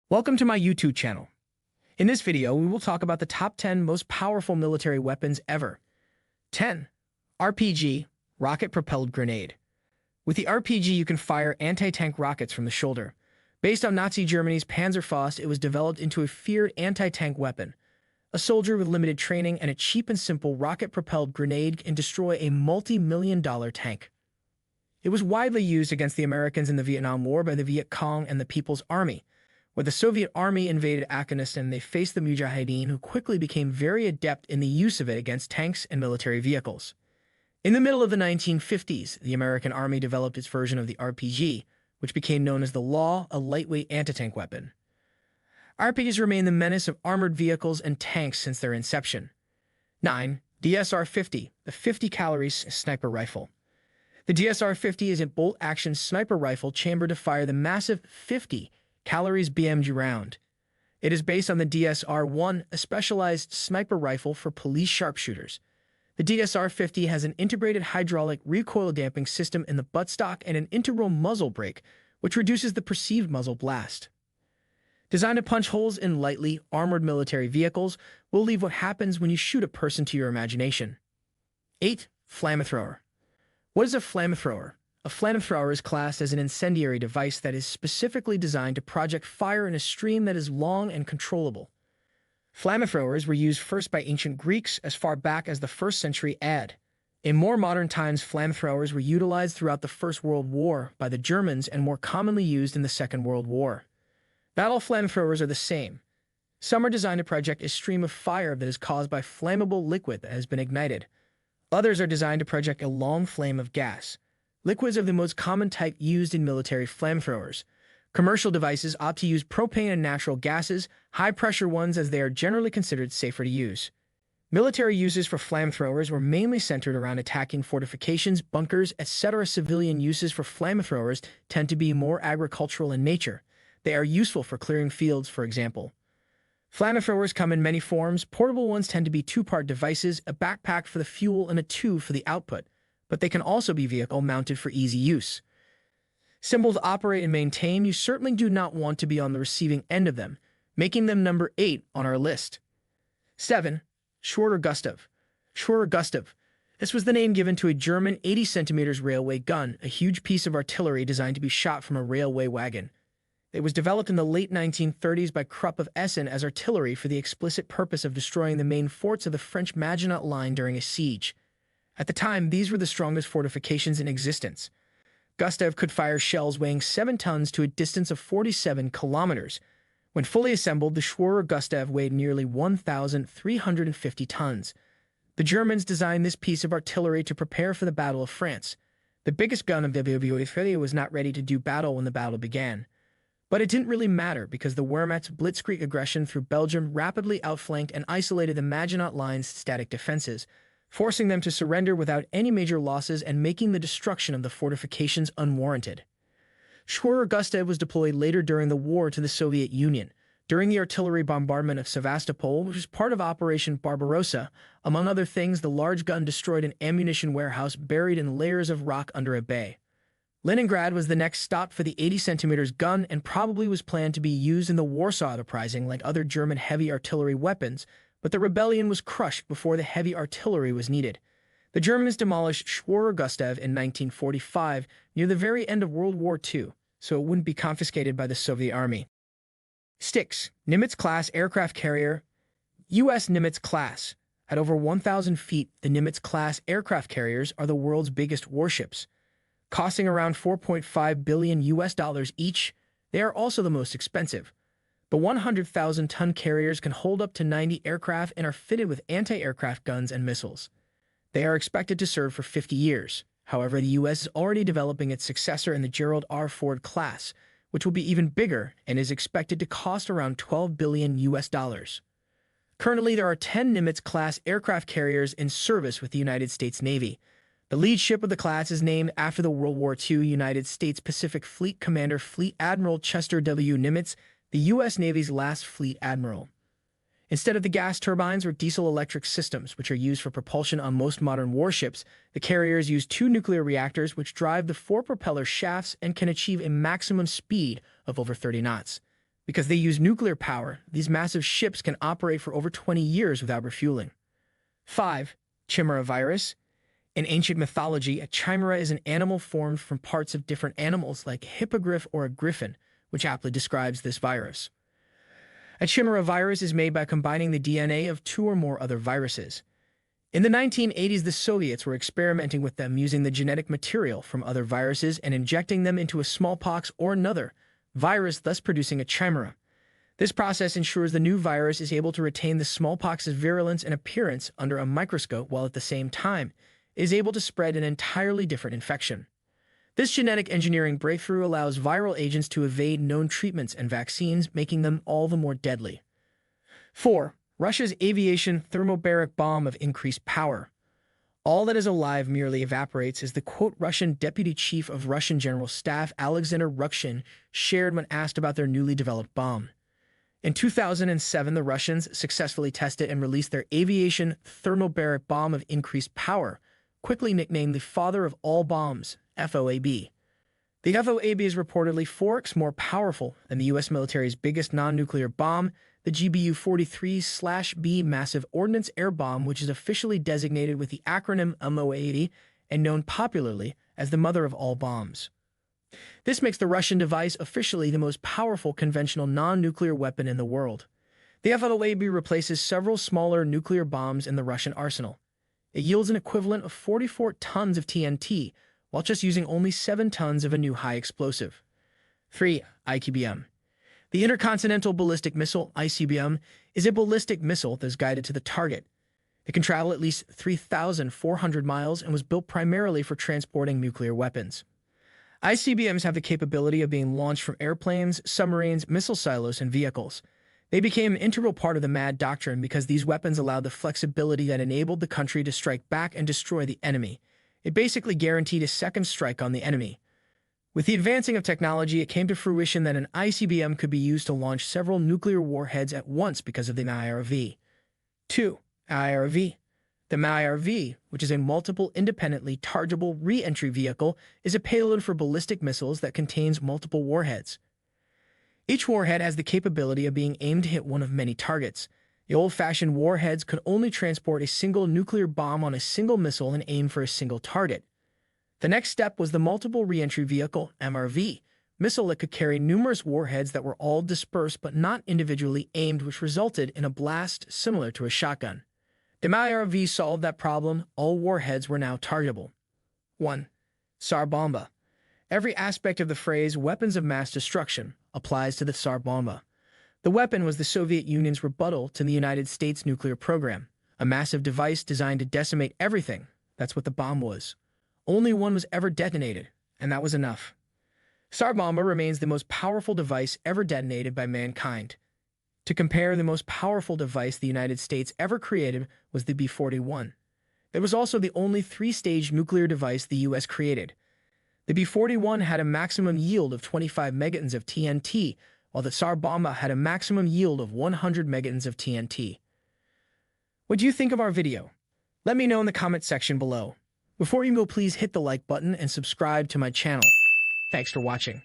Welcome to my YouTube channel. In this video, we will talk about the top 10 most powerful military weapons ever. 10. RPG, Rocket-Propelled Grenade. With the RPG, you can fire anti-tank rockets from the shoulder. Based on Nazi Germany's Panzerfaust, it was developed into a feared anti-tank weapon. A soldier with limited training and a cheap and simple rocket-propelled grenade can destroy a multi-million-dollar tank. It was widely used against the Americans in the Vietnam War by the Viet Cong and the People's Army. When the Soviet Army invaded Afghanistan, they faced the Mujahideen, who quickly became very adept in the use of it against tanks and military vehicles. In the middle of the 1950s, the American Army developed its version of the RPG, which became known as the Law, a lightweight anti-tank weapon. RPGs remain the menace of armored vehicles and tanks since their inception. 9. DSR-50, the 50-calorie sniper rifle. The DSR-50 is a bolt-action sniper rifle chambered to fire the massive 50 calories BMG round. It is based on the DSR-1, a specialized sniper rifle for police sharpshooters. The DSR-50 has an integrated hydraulic recoil damping system in the buttstock and an integral muzzle brake, which reduces the perceived muzzle blast. Designed to punch holes in lightly armored military vehicles, we'll leave what happens when you shoot a person to your imagination. 8. Flamethrower. What is a flamethrower? A flamethrower is classed as an incendiary device that is specifically designed to project fire in a stream that is long and controllable. Flamethrowers were used first by ancient Greeks as far back as the 1st century AD. In more modern times, flamethrowers were utilized throughout the First World War by the Germans and more commonly used in the Second World War. Battle flamethrowers are the same. Some are designed to project a stream of fire that is caused by flammable liquid that has been ignited. Others are designed to project a long flame of gas. Liquids are the most common type used in military flamethrowers. Commercial devices opt to use propane and natural gases, high-pressure ones, as they are generally considered safer to use. Military uses for flamethrowers were mainly centered around attacking fortifications, bunkers, etc. Civilian uses for flamethrowers tend to be more agricultural in nature. They are useful for clearing fields, for example. Flamethrowers come in many forms. Portable ones tend to be two-part devices, a backpack for the fuel and a tube for the output, but they can also be vehicle-mounted for easy use. Simple to operate and maintain, you certainly do not want to be on the receiving end of them, making them number 8 on our list. 7. Schwerer Gustav. Schwerer Gustav. This was the name given to a German 80 centimeters railway gun, a huge piece of artillery designed to be shot from a railway wagon. It was developed in the late 1930s by Krupp of Essen as artillery for the explicit purpose of destroying the main forts of the French Maginot Line during a siege. At the time, these were the strongest fortifications in existence. Gustav could fire shells weighing 7 tons to a distance of 47 kilometers. When fully assembled, the Schwerer Gustav weighed nearly 1,350 tons. The Germans designed this piece of artillery to prepare for the Battle of France. The biggest gun of WWII was not ready to do battle when the battle began. But it didn't really matter because the Wehrmacht's blitzkrieg aggression through Belgium rapidly outflanked and isolated the Maginot Line's static defenses, forcing them to surrender without any major losses and making the destruction of the fortifications unwarranted. Schwerer Gustav was deployed later during the war to the Soviet Union. During the artillery bombardment of Sevastopol, which was part of Operation Barbarossa, among other things, the large gun destroyed an ammunition warehouse buried in layers of rock under a bay. Leningrad was the next stop for the 80 centimeters gun and probably was planned to be used in the Warsaw Uprising like other German heavy artillery weapons, but the rebellion was crushed before the heavy artillery was needed. The Germans demolished Schwerer Gustav in 1945, near the very end of World War II, so it wouldn't be confiscated by the Soviet Army. Styx, Nimitz-class aircraft carrier. U.S. Nimitz-class. At over 1,000 feet, the Nimitz-class aircraft carriers are the world's biggest warships. Costing around $4.5 billion each, they are also the most expensive. The 100,000-ton carriers can hold up to 90 aircraft and are fitted with anti-aircraft guns and missiles. They are expected to serve for 50 years. However, the U.S. is already developing its successor in the Gerald R. Ford class, which will be even bigger and is expected to cost around $12 billion. Currently, there are 10 Nimitz-class aircraft carriers in service with the United States Navy. The lead ship of the class is named after the World War II United States Pacific Fleet Commander Fleet Admiral Chester W. Nimitz, the U.S. Navy's last fleet admiral. Instead of the gas turbines or diesel-electric systems, which are used for propulsion on most modern warships, the carriers use 2 nuclear reactors which drive the 4 propeller shafts and can achieve a maximum speed of over 30 knots. Because they use nuclear power, these massive ships can operate for over 20 years without refueling. 5. Chimera virus. In ancient mythology, a chimera is an animal formed from parts of different animals like a hippogriff or a griffin, which aptly describes this virus. A chimera virus is made by combining the DNA of two or more other viruses. In the 1980s, the Soviets were experimenting with them using the genetic material from other viruses and injecting them into a smallpox or another virus, thus producing a chimera. This process ensures the new virus is able to retain the smallpox's virulence and appearance under a microscope while at the same time it is able to spread an entirely different infection. This genetic engineering breakthrough allows viral agents to evade known treatments and vaccines, making them all the more deadly. 4. Russia's aviation thermobaric bomb of increased power. All that is alive merely evaporates, as the quote Russian Deputy Chief of Russian General Staff Alexander Rukshin shared when asked about their newly developed bomb. In 2007, the Russians successfully tested and released their aviation thermobaric bomb of increased power, quickly nicknamed the father of all bombs, FOAB. The FOAB is reportedly 4x more powerful than the U.S. military's biggest non-nuclear bomb, the GBU-43/B massive ordnance air bomb, which is officially designated with the acronym MOAB and known popularly as the mother of all bombs. This makes the Russian device officially the most powerful conventional non-nuclear weapon in the world. The FOAB replaces several smaller nuclear bombs in the Russian arsenal. It yields an equivalent of 44 tons of TNT, while just using only 7 tons of a new high explosive. 3. ICBM. The Intercontinental Ballistic Missile, ICBM, is a ballistic missile that is guided to the target. It can travel at least 3,400 miles and was built primarily for transporting nuclear weapons. ICBMs have the capability of being launched from airplanes, submarines, missile silos, and vehicles. They became an integral part of the MAD doctrine because these weapons allowed the flexibility that enabled the country to strike back and destroy the enemy. It basically guaranteed a second strike on the enemy. With the advancing of technology, it came to fruition that an ICBM could be used to launch several nuclear warheads at once because of the MIRV. 2. IRV. The MIRV, which is a multiple independently chargeable re-entry vehicle, is a payload for ballistic missiles that contains multiple warheads. Each warhead has the capability of being aimed to hit one of many targets. The old-fashioned warheads could only transport a single nuclear bomb on a single missile and aim for a single target. The next step was the multiple re-entry vehicle, MRV, missile that could carry numerous warheads that were all dispersed but not individually aimed, which resulted in a blast similar to a shotgun. The MIRV solved that problem. All warheads were now targetable. 1. Tsar Bomba. Every aspect of the phrase weapons of mass destruction applies to the Tsar Bomba. The weapon was the Soviet Union's rebuttal to the United States nuclear program, a massive device designed to decimate everything. That's what the bomb was. Only one was ever detonated, and that was enough. Tsar Bomba remains the most powerful device ever detonated by mankind. To compare, the most powerful device the United States ever created was the B-41. It was also the only 3-stage nuclear device the U.S. created. The B-41 had a maximum yield of 25 megatons of TNT, while the Tsar Bomba had a maximum yield of 100 megatons of TNT. What do you think of our video? Let me know in the comment section below. Before you go, please hit the like button and subscribe to my channel. Thanks for watching.